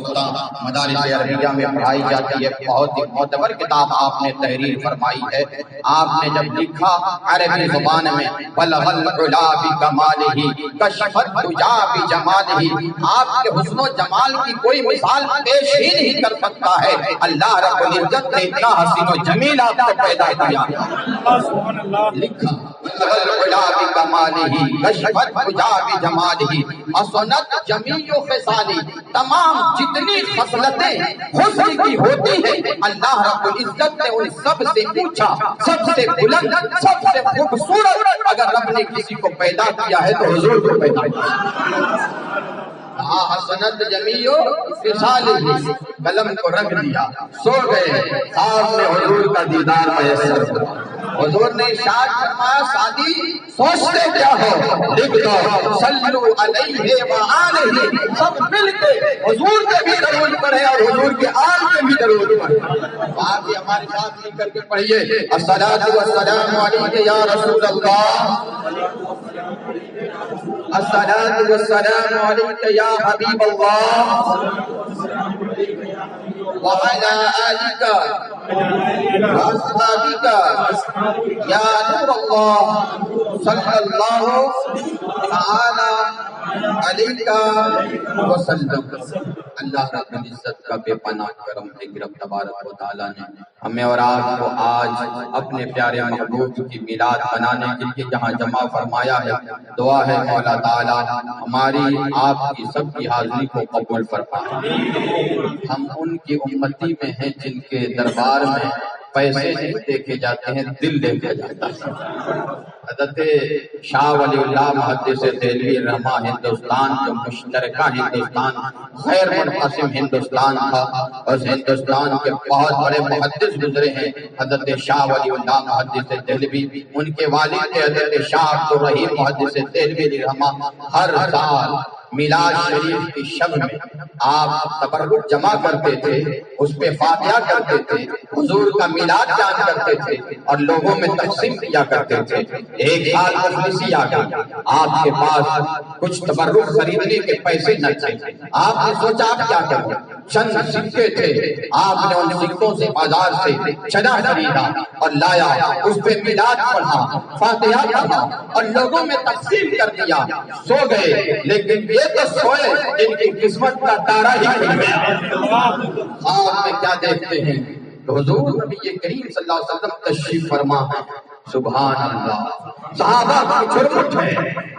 وسطیٰ مدارس عربیہ میں پڑھائی جاتی ہے، بہت ہی معتبر کتاب آپ نے تحریر فرمائی ہے۔ آپ نے جب لکھا عربی زبان میں بلغ العلا بکمالہ کشفت دجا بجمالہ، آپ کے حسن و جمال کی کوئی مثال پیش ہی نہیں کر سکتا ہے۔ اللہ رب العزت نے اتنا حسین و جمیل آپ کو پیدا کیا، لکھا بلغ العلا بکمالہ کشفت دجا بجمالہ حسنت جمیع خصالہ، تمام جتنی خصلتیں حسن کی ہوتی ہیں اللہ رب العزت نے ان سب سے اونچا، سب سے بلند، سب سے خوبصورت اگر رب نے کسی کو پیدا کیا ہے تو حضور کو پیدا کیا۔ حسنت جمیع خصالہ، قلم کو رکھ دیا، سو گئے، خواب میں حضور کا دیدار میسر ہوا۔ حضور نے ارشاد فرمایا سعدی سوچتے کیا ہو، لکھ دو صلو علیہ وآلہ، سب مل کے حضور کے بھی درود پڑھے اور حضور کے آل کے بھی درود پڑھے۔ آپ یہ ہمارے ساتھ مل کر کے پڑھیے الصلاۃ والسلام علیک یا رسول اللہ، الصلاۃ والسلام علیک یا حبیب اللہ، وعلی آلک واصحابک یا نور اللہ، صلی اللہ تعالی علیہ وسلم۔ اللہ رب العزت کا بے پناہ کرم ہے کہ رب تبارک و تعالیٰ نے ہمیں اور آپ کو آج اپنے پیارے محبوب کی میلاد منانے کے لیے جہاں جمع فرمایا ہے۔ دعا ہے مولا تعالیٰ ہماری آپ کی سب کی حاضری کو قبول فرمائے۔ ہم ان کی امتی میں ہیں جن کے دربار میں پیسے نہیں دیکھے جاتے ہیں، دل دیکھا جاتا ہے۔ حضرت شاہ ولی اللہ محدث دہلوی رحمہ ہندوستان جو مشترکہ ہندوستان غیر منقسم ہندوستان تھا، اس ہندوستان کے بہت بڑے محدث گزرے ہیں حضرت شاہ ولی اللہ محدث دہلوی، ان کے والد تھے حضرت شاہ عبدالرحیم محدث دہلوی رحمہ۔ ہر سال میلاد شریف کی شب میں آپ تبرک جمع کرتے تھے، اس پہ فاتحہ کرتے تھے، حضور کا میلاد بیان کرتے تھے اور لوگوں میں تقسیم کیا کرتے تھے۔ ایک سال مفلسی آ گئی، آپ کے پاس کچھ تبرک خریدنے کے پیسے نہ تھے، آپ نے سوچا آپ کیا کریں، چند سکے تھے، آپ نے ان سکوں سے بازار سے چنا خریدا اور لایا، اس پہ میلاد پڑھا، فاتحہ پڑھا اور لوگوں میں تقسیم کر دیا۔ سو گئے، لیکن یہ تو سوئے جن کی قسمت کا تارا ہی کھل گیا۔ خواب میں کیا دیکھتے ہیں تو حضور نبی کریم صلی اللہ علیہ وسلم تشریف فرما ہے۔ سبحان اللہ، صحابہ کی جھرمٹ ہے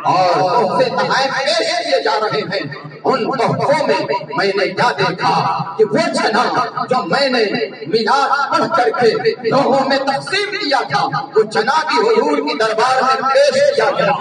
اور تحفے تحائف پیش کیے جا رہے ہیں۔ ان تحفوں میں میں نے کیا دیکھا کہ وہ چنا جو میں نے میلاد پڑھ کر کے لوگوں میں تقسیم کیا تھا، وہ چنا بھی حضور کی دربار میں پیش کیا گیا۔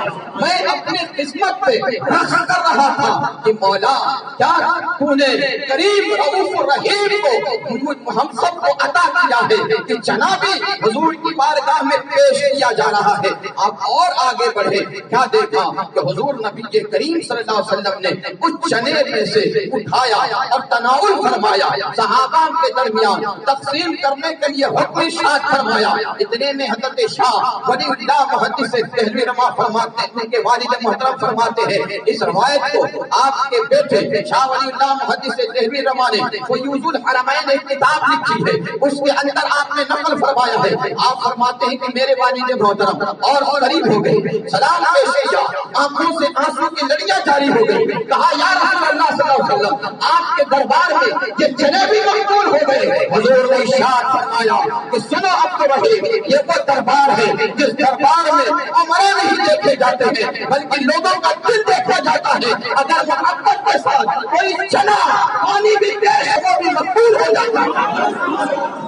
میں اپنی قسمت پہ رخ کر رہا تھا کہ مولا کیا تو نے کریم رؤوف الرحیم کو ہم سب کو عطا کیا ہے کہ چنا بھی حضور کی بارگاہ میں پیش کیا جا رہا ہے۔ آپ اور آگے بڑھے، کیا دیکھا کہ حضور نبی کریم صلی اللہ علیہ وسلم نے کچھ چنے میں سے اٹھایا اور تناول فرمایا، صحابہ کے درمیان تقسیم کرنے کے لیے حکم ارشاد فرمایا۔ اتنے میں حضرت شاہ ولی اللہ محدث دہلوی رحمہ فرماتے ہیں، ان کے والد محترم فرماتے ہیں، اس روایت کو آپ کے بیٹے شاہ ولی اللہ محدث دہلوی رحمہ نے فیوض الحرمین ایک کتاب لکھی ہے، اس کے اندر آپ نے نقل فرمایا ہے۔ آپ فرماتے ہیں کہ میرے والد محترم اور قریب ہو گئے، سلام پیش کیا، آنکھوں سے آنسو کی لڑیاں جاری ہو گئی، کہا یا رسول اللہ صلی اللہ علیہ وسلم آپ کے دربار میں یہ چنے بھی مقبول ہو گئے۔ حضور نے ارشاد فرمایا کہ سنو عبد الرحیم، یہ وہ دربار ہے جس دربار میں عمرے نہیں دیکھے جاتے ہیں بلکہ لوگوں کا دل دیکھا جاتا ہے۔ اگر محبت کے ساتھ کوئی چنا پانی بھی دے وہ بھی مقبول ہو جاتا ہے۔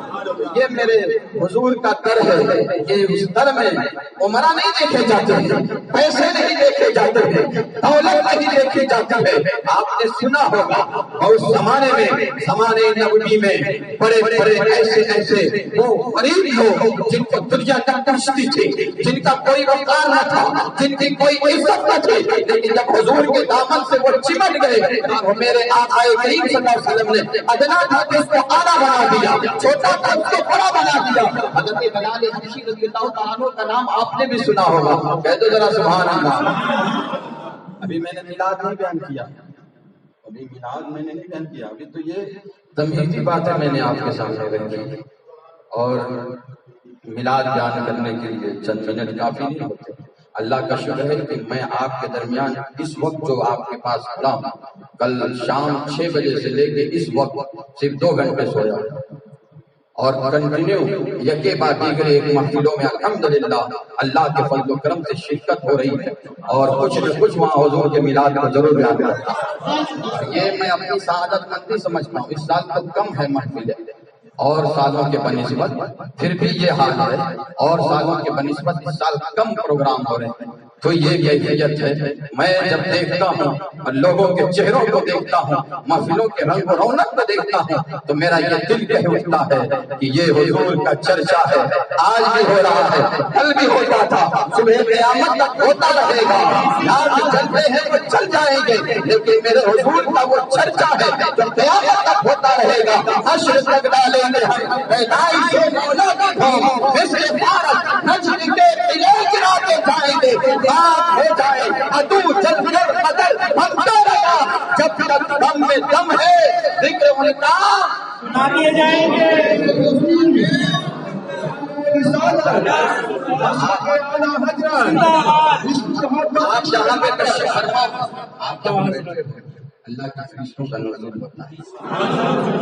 یہ میرے حضور کا در ہے کہ اس در میں عمرہ نہیں دیکھے جاتے ہیں، پیسے نہیں دیکھے جاتے ہیں، دولت نہیں دیکھی جاتی ہے۔ آپ نے سنا ہوگا اور اس زمانے میں، زمانے نبوی میں بڑے بڑے ایسے وہ غریب لوگ جن کو دنیا کا کشتی تھی، جن کا کوئی وقار نہ تھا، جن کی کوئی عزت نہ تھی، لیکن جب حضور کے دامن سے وہ چمٹ گئے تو میرے آقا کریم صلی اللہ علیہ وسلم نے ادنا تھا اس کو اعلیٰ بنا دیا، چھوٹا تھا اس کو بڑا بنا دیا۔ حضرت بلال حبشی رضی اللہ تعالیٰ عنہ کا نام آپ نے بھی سنا ہوگا، کہہ دو ذرا سبحان اللہ۔ ابھی میں نے میلاد نہیں بیان کیا، ابھی میلاد میں نے نہیں بیان کیا، ابھی تو یہ تمہیدی باتیں میں نے آپ کے سامنے رکھی، اور میلاد بیان کرنے کے لیے چند منٹ کافی نہیں ہوتے۔ اللہ کا شکر ہے کہ میں آپ کے درمیان اس وقت جو آپ کے پاس کھڑا ہوں، کل شام 6 بجے سے لے کے اس وقت صرف 2 گھنٹے سویا اور کنٹینیو یکے بعد دیگر ایک محفلوں میں الحمدللہ اللہ کے فضل و کرم سے شرکت ہو رہی ہے، اور کچھ نہ کچھ وہاں حضور کے میلاد کو ضرور بیان کرتا ہوں۔ یہ میں اپنی سعادت مندی سمجھتا ہوں۔ اس سال تو کم ہے محفلیں اور سالوں کے بنسبت، پھر بھی یہ حال ہے، اور سالوں کے بنسبت اس سال کم پروگرام ہو رہے ہیں، تو یہ کیفیت ہے۔ میں جب دیکھتا ہوں اور لوگوں کے چہروں کو دیکھتا ہوں، محفلوں کے رنگ و رونق کو دیکھتا ہوں، تو میرا یہ دل کہہ اٹھتا ہے کہ یہ حضور کا چرچا ہے، آج بھی ہو رہا ہے، کل بھی ہوتا تھا، صبح قیامت تک ہوتا رہے گا۔ آج چلتے ہیں تو چل جائیں گے، لیکن میرے حضور کا وہ چرچا ہے جو قیامت تک ہوتا رہے گا۔ حشر تک ڈالیں گے ہم پیدائش سے مولا کی دھوم، مثل بارش نجم کے قلعے گرا کے جائیں گے، بات ہو جائے عدو جل کر قدر بنتا رہا، جب تک دم میں دم ہے ذکر ان کا سنا دیے جائیں گے۔ آپ جہاں پہ تشریف فرما، آپ جہاں بیٹھے اللہ کے فرشتوں کا نزول ہوتا ہے،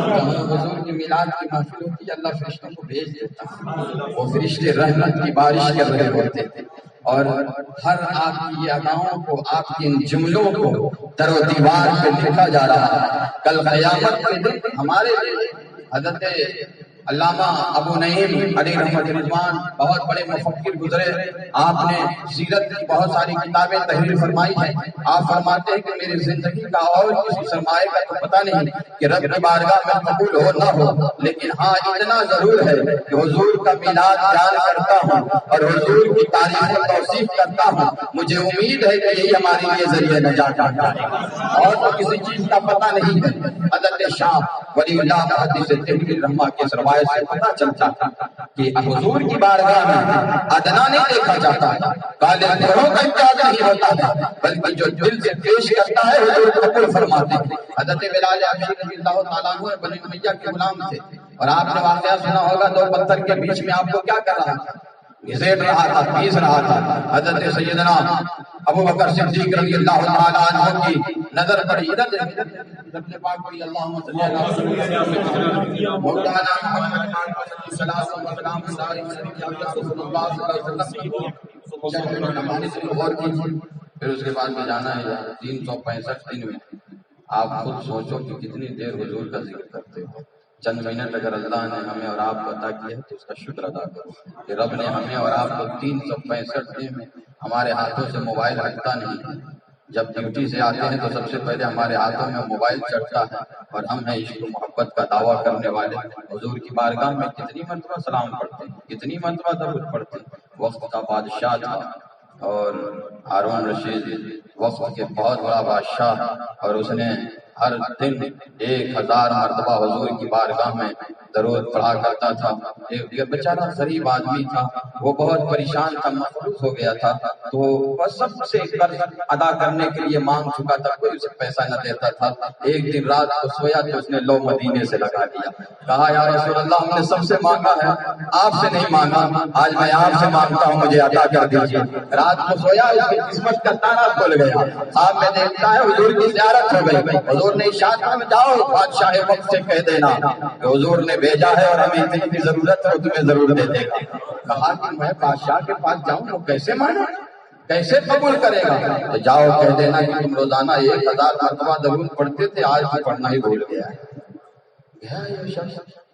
جہاں حضور کی میلاد کی محفل ہوتی ہے اللہ فرشتوں کو بھیج دیتا ہے، وہ فرشتے رحمت کی بارش کر رہے ہوتے ہیں، اور ہر آپ کی یہ اداؤں کو، آپ کی ان جملوں کو در و دیوار پہ لکھا جا رہا ہے۔ کل قیامت کے دن ہمارے حضرت علامہ ابو نعیم علی رحمت رضوان بہت بڑے مفکر گزرے، آپ نے سیرت کی بہت ساری کتابیں تحریر فرمائی ہیں۔ آپ فرماتے ہیں کہ میری زندگی کا اور کسی سرمایہ کا تو پتہ نہیں کہ رب کی بارگاہ میں قبول ہو نہ ہو، لیکن ہاں اتنا ضرور ہے کہ حضور کا میلاد بیان کرتا ہوں اور حضور کی تعریف و توصیف کرتا ہوں، مجھے امید ہے کہ یہی ہمارے لیے ذریعہ نجات ہے، اور تو کسی چیز کا پتہ نہیں ہے۔ حضرت شاہ ولی اللہ محدث دہلوی رحمہ کے روایت سے پتہ چلتا کہ حضور کی بارگاہ میں ادنا نہیں دیکھا جاتا، کالے گھروں کا امتیاز نہیں ہوتا تھا، بلکہ جو دل سے پیش کرتا ہے حضور قبول فرماتے ہیں۔ حضرت بلال حبشی رضی اللہ تعالیٰ عنہ بنی امیہ کے غلام تھے، اور آپ نے واقعہ سنا ہوگا، 2 پتھر کے بیچ میں آپ کو کیا کر رہا تھا؟ گھسیٹ رہا تھا، پیس رہا تھا۔ حضرت سیدنا ابو بکر صدیق رضی اللہ تعالیٰ عنہ کی نظر پڑی، ادھر اپنے پاک پڑھی، اللہم صلی اللہ علیہ وسلم مولانا محمد صلی اللہ علیہ وسلم۔ پھر اس کے بعد میں جانا ہے 365 دن میں آپ خود سوچو کہ کتنی دیر حضور کا ذکر کرتے ہو۔ چند منٹ اگر اللہ نے ہمیں اور آپ کو عطا کیا ہے تو اس کا شکر ادا کرو کہ رب نے ہمیں اور آپ کو 365 دن میں، ہمارے ہاتھوں سے موبائل ہٹتا نہیں ہے۔ جب ڈیوٹی سے آتے ہیں تو سب سے پہلے ہمارے ہاتھوں میں موبائل چڑھتا ہے، اور ہم ہیں عشق و محبت کا دعویٰ کرنے والے، حضور کی بارگاہ میں کتنی مرتبہ سلام پڑھتے ہیں، کتنی مرتبہ درود پڑھتے ہیں۔ وقت کا بادشاہ تھا، اور ہارون رشید وقت کے بہت بڑا بادشاہ، اور اس نے ہر دن 1000 مرتبہ حضور کی بارگاہ میں درود پڑھا کرتا تھا۔ ایک بیچارہ غریب آدمی تھا، وہ بہت پریشان تھا، مفلوج ہو گیا تھا، تو وہ سب سے قرض ادا کرنے کے لیے مانگ چکا تھا، کوئی اسے پیسہ نہ دیتا تھا۔ ایک دن رات کو سویا تو اس نے لو مدینے سے لگا دیا، کہا یا رسول اللہ ہم نے سب سے مانگا ہے، آپ سے نہیں مانگا، آج میں آپ سے مانگتا ہوں، مجھے عطا کر دیجیے۔ رات کو سویا، اس کی قسمت کا تالا کھل گیا، خواب میں دیکھتا ہے حضور کی زیارت ہو گئی۔ حضور نے ارشاد فرمایا جاؤ بادشاہ وقت سے کہہ دینا کہ حضور نے بھیجا ہے اور ہمیں اتنی کی ضرورت ہے، وہ تمہیں ضرور دے دے گا۔ کہا کہ میں بادشاہ کے پاس جاؤں وہ کیسے مانے، کیسے قبول کرے گا؟ تو جاؤ کہہ دینا کہ تم روزانہ 1000 مرتبہ درود پڑھتے تھے، آج بھی پڑھنا ہی بھول گیا ہے۔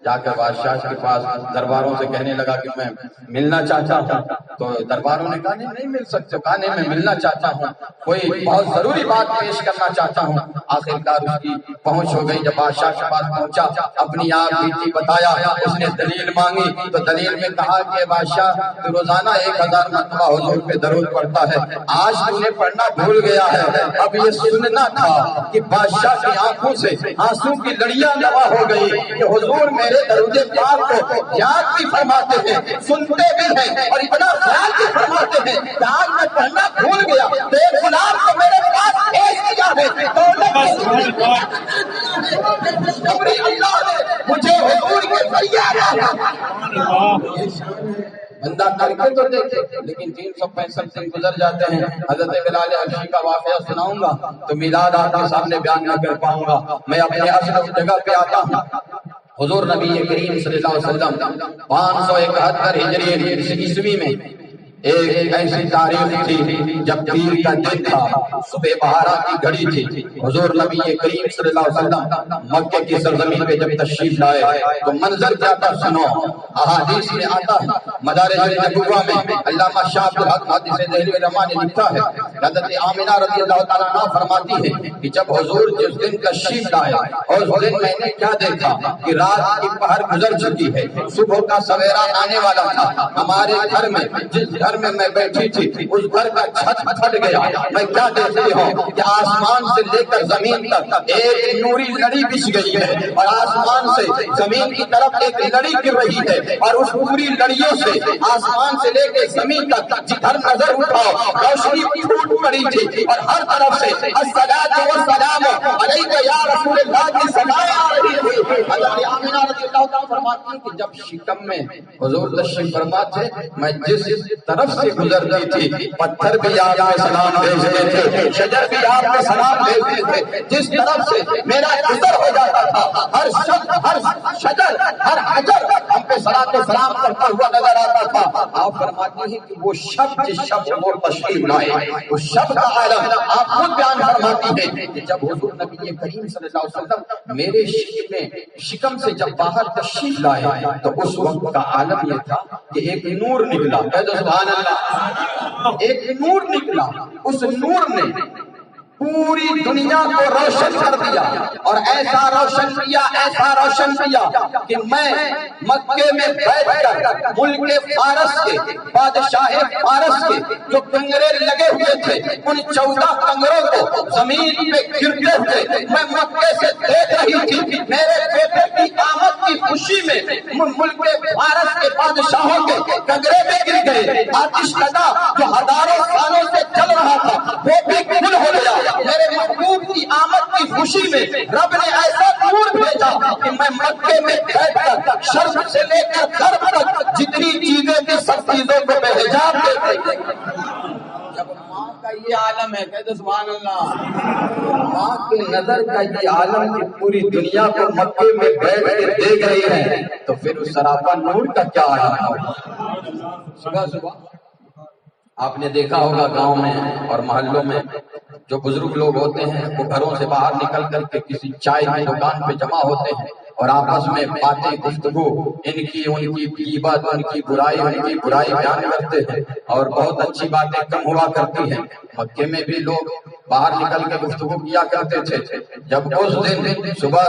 جا کر بادشاہ کے پاس درباروں سے کہنے لگا کہ میں ملنا چاہتا ہوں، تو درباروں نے کہا نہیں مل سکتے، کہا نہیں میں ملنا چاہتا ہوں، کوئی بہت ضروری بات پیش کرنا چاہتا ہوں۔ آخرکار اس کی پہنچ ہو گئی، جب بادشاہ کے پاس پہنچا، اپنی آپ بیتی بتایا، اس نے دلیل مانگی تو دلیل میں کہا کہ بادشاہ تو روزانہ 1000 مرتبہ حضور پہ درود پڑھتا ہے، آج تو نے پڑھنا بھول گیا ہے۔ اب یہ سننا تھا کہ بادشاہ کی آنکھوں سے آنسو کی لڑیاں جمع ہو گئی کہ حضور میرے میرے درود پاک کو یاد بھی فرماتے ہیں, سنتے بھی ہیں, اور اتنا خیال بھی فرماتے ہیں کہ آج میں پڑھنا بھول گیا تو ایک غلام کو میرے پاس بھیج دیا ہے. اللہ نے مجھے حضور کے ذریعے بندہ کر کے تو دیکھے, لیکن 365 دن گزر جاتے ہیں. حضرت بلال حبشی کا واقعہ سناؤں گا تو میلاد آپ کے سامنے بیان نہ کر پاؤں گا. میں اپنے اصل جگہ پہ آتا ہوں. حضور نبی کریم صلی اللہ علیہ وسلم 571 ہجری عیسوی میں ایک ایسی تاریخ تھی جب پیر کا دن تھا, صبح بہارا کی گھڑی تھی. حضور نبی کریم صلی اللہ علیہ وسلم مکے کی سرزمین پہ جب تشریف لائے تو منظر کیا تھا سنو. احادیث میں آتا ہے, مدارج النبوہ میں علامہ شاہ عبد الحق حدیث دہلوی رحمہ نے لکھا ہے, حضرت آمنہ رضی اللہ تعالیٰ عنہ فرماتی ہے کہ جب حضور جس دن تشریف لائے اور اس دن میں نے کیا دیکھا کہ رات کی پہر گزر چکی ہے, صبح کا سویرا آنے والا تھا. ہمارے گھر میں جس گھر میں میں بیٹھی تھی اس گھر کا چھت پھٹ گیا. میں کیا دیکھتی ہوں کہ آسمان سے لے کر زمین تک ایک نوری لڑی بچھ گئی ہے, اور آسمان سے زمین کی طرف ایک لڑی گر رہی ہے, اور اس پوری لڑیوں سے آسمان سے لے کے زمین تک جدھر نظر اٹھاؤ روشنی پھوٹ پڑی تھی, اور ہر طرف سے الصلاۃ والسلام علیک یا رسول اللہ کی صدائیں آ رہی تھی. حضرت آمنہ رضی اللہ تعالیٰ فرماتی ہیں کہ جب شکم میں حضور تشریف فرما تھے, میں جس طرف سے گزرتی تھی پتھر بھی آپ میں سلام بھیجتے تھے, شجر بھی آپ میں سلام بھیجتے تھے. جس طرف سے میرا گزر ہو جاتا تھا ہر شخص, ہر شجر, ہر حجر ہم پہ صلاۃ و سلام کرتا ہوا نظر آتا تھا. آپ فرماتی ہیں کہ وہ شب جس شب وہ تشریف لائے, اس شب کا عالم آپ خود بیان فرماتی ہیں کہ جب حضور نبی کریم صلی اللہ علیہ وسلم میرے شکم سے جب باہر تشریف لائے تو اس وقت کا عالم یہ تھا کہ ایک نور نکلا. سبحان اللہ, ایک نور نکلا. اس نور نے پوری دنیا کو روشن کر دیا, اور ایسا روشن کیا, ایسا روشن کیا کہ میں مکے میں بیٹھ کر ملک فارس کے بادشاہ فارس کے جو کنگرے لگے ہوئے تھے ان 14 کنگروں کو زمین پہ گرتے ہوئے میں مکے سے دیکھ رہی تھی. میرے بیٹے کی آمد کی خوشی میں ملک فارس کے بادشاہوں کے کنگرے میں گر گئے. آتش کدا جو ہزاروں سالوں سے چل رہا تھا وہ بھی گل ہو گیا. میرے محبوب کی آمد کی خوشی میں رب نے ایسا نور بھیجا کہ میں مکے میں بیٹھ کر شرق سے لے کر غرب تک جتنی چیزیں تھی سب چیزوں کو بے حجاب دیکھ رہی. جب ماں کا یہ عالم ہے, کہتے سبحان اللہ, ماں کی نظر کا یہ عالم کی پوری دنیا کو مکے میں بیٹھ کے دیکھ رہی ہے تو پھر اس سراپا نور کا کیا عالم ہوگا. صبح صبح آپ نے دیکھا ہوگا گاؤں میں اور محلوں میں جو بزرگ لوگ ہوتے ہیں وہ گھروں سے باہر نکل کر کے کسی چائے کی دکان پہ جمع ہوتے ہیں اور آپس میں باتیں گفتگو ان کی غیبت, ان کی برائی بیان کرتے ہیں, اور بہت اچھی باتیں کم ہوا کرتی ہیں. مکے میں بھی لوگ باہر نکل کے گفتگو کیا کرتے تھے. جب اس دن صبح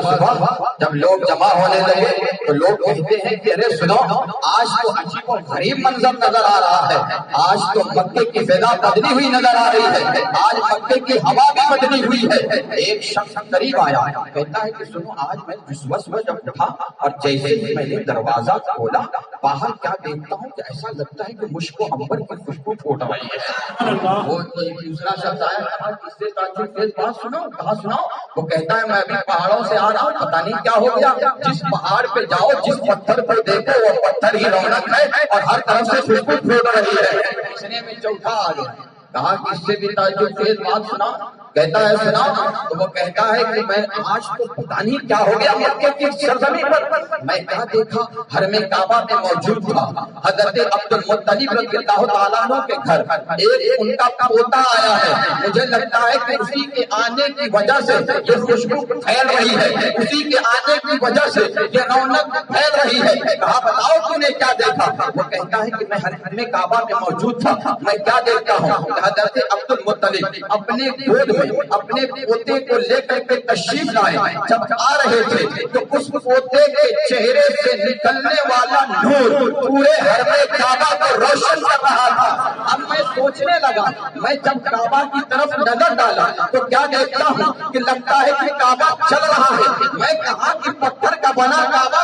جب لوگ جمع ہونے لگے تو لوگ کہتے ہیں کہ ارے سنو, آج تو عجیب و غریب منظر نظر آ رہا ہے, آج تو مکے کی فضا بدلی ہوئی نظر آ رہی ہے, آج مکے کی ہوا بھی بدلی ہوئی ہے. ایک شخص قریب آیا, کہتا ہے کہ سنو, آج میں صبح جب اٹھا اور جیسے ہی میں نے دروازہ کھولا باہر کیا دیکھتا ہوں کہ ایسا لگتا ہے کہ مجھ کو عنبر کی خوشبو پھوٹ رہی ہے. وہ دوسرا شخص آیا, اس سے تعجب کے بات سنو, کہا سناؤ. وہ کہتا ہے میں ابھی پہاڑوں سے آ رہا ہوں, پتہ نہیں کیا ہو گیا, جس پہاڑ پہ جاؤ جس پتھر پہ دیکھو وہ پتھر ہی رونق ہے اور ہر طرف سے خوشبو پھوٹ رہی ہے. تیسرے میں چوتھا آ گیا, کہا کہ اس سے بھی تعجب کے بات سنا. کہتا ہے سنا, تو وہ کہتا ہے کہ میں آج تو پتہ نہیں کیا ہو گیا مکے کی سرزمین پر, میں کیا دیکھا حرم کعبہ میں موجود تھا حضرت عبد المطلب رضی اللہ تعالیٰ عنہ کے گھر ایک ان کا پوتا آیا ہے. مجھے لگتا ہے کہ اسی کے آنے کی وجہ سے یہ خوشبو پھیل رہی ہے, اسی کے آنے کی وجہ سے یہ رونق پھیل رہی ہے. کہا بتاؤ تم نے کیا دیکھا. وہ کہتا ہے کہ میں حرم کعبہ میں موجود تھا, میں کیا دیکھتا ہوں, حضرت عبد المطلب اپنے گود میں اپنے پوتے کو لے کر کے تشریف لائے. جب آ رہے تھے تو اس پوتے کے چہرے سے نکلنے والا نور پورے حرم کعبہ کو روشن کر رہا تھا. اب میں سوچنے لگا, میں جب کعبہ کی طرف نظر ڈالا تو کیا دیکھتا ہوں کہ لگتا ہے کہ کعبہ چل رہا ہے. میں کہا کہ پتھر کا بنا کعبہ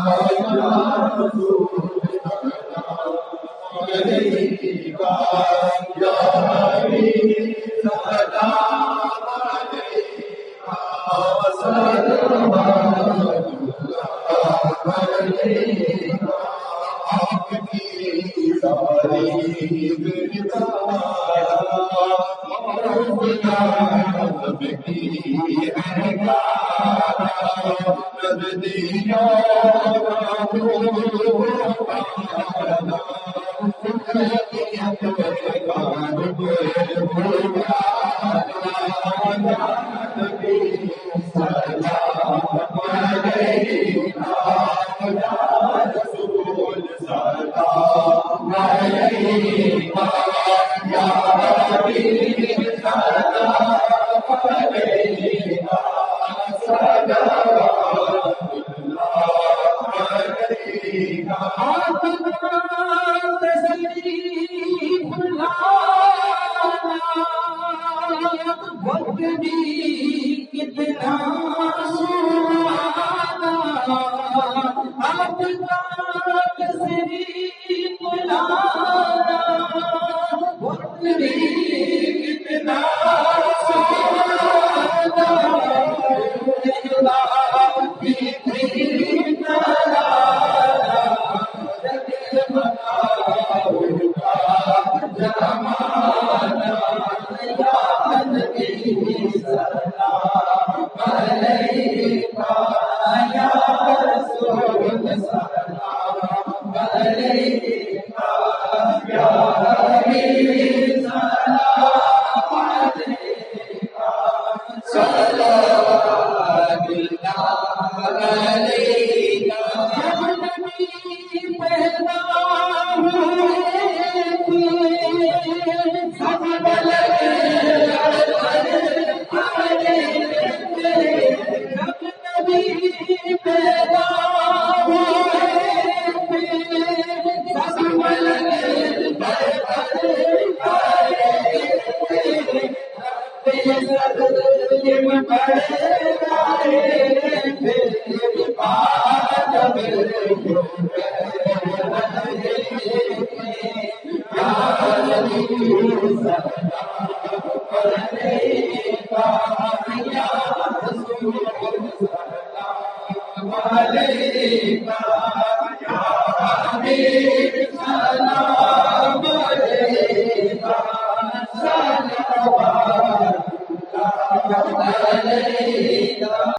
علیکہ یا حبیب